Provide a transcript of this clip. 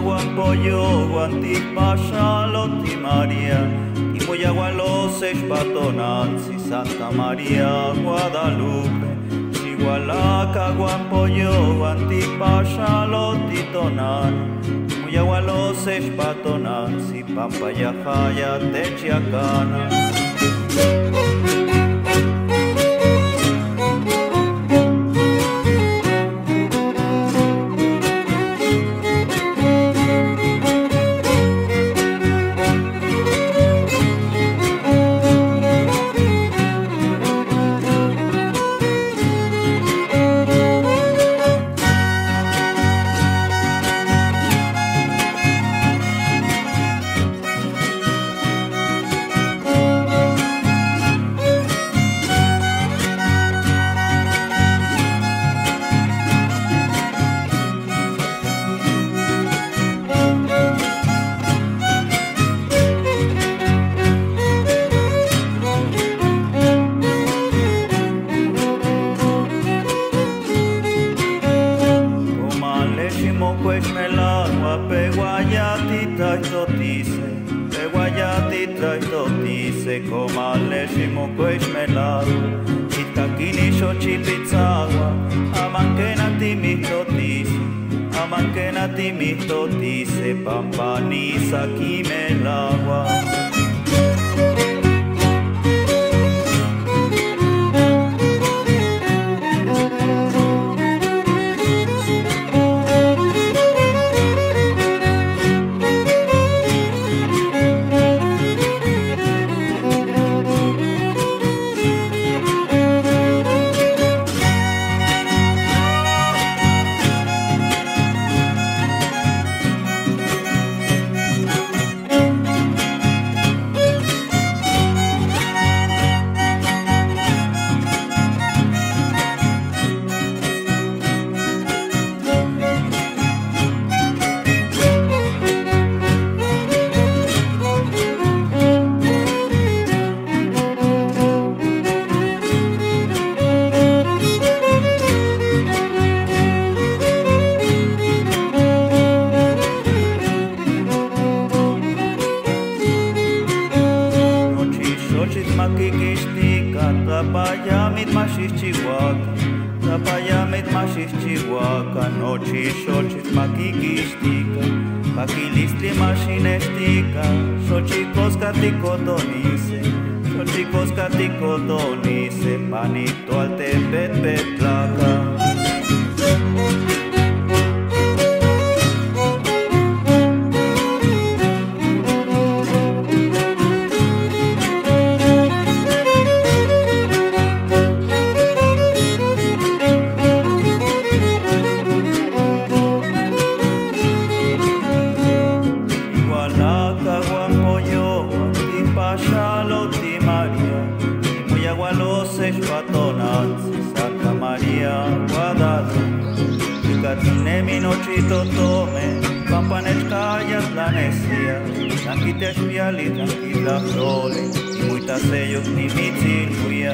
Guampoyo, Guantipasha, Loti María, Timoyagualos, Espatonanzi, Santa María, Guadalupe, Chigualaca, Guampoyo, Guantipasha, Loti Tonan, Timoyagualos, Espatonanzi, Pampayajaya, Techiacana. Pampanisa aquí me el agua. Tapayamit mashis chihuahua, nochi xochis maquiquistica, paquilistli machinestica, xochicos caticotonice, xochicos caticotonice, panito al tepet petlaca. Santa María, Guadalupe, Catinemi nochito tome, Pampanechkaya tlanesia, Tranquitespiali, tranquila flore, y muitas ellos ni mitzilhuya.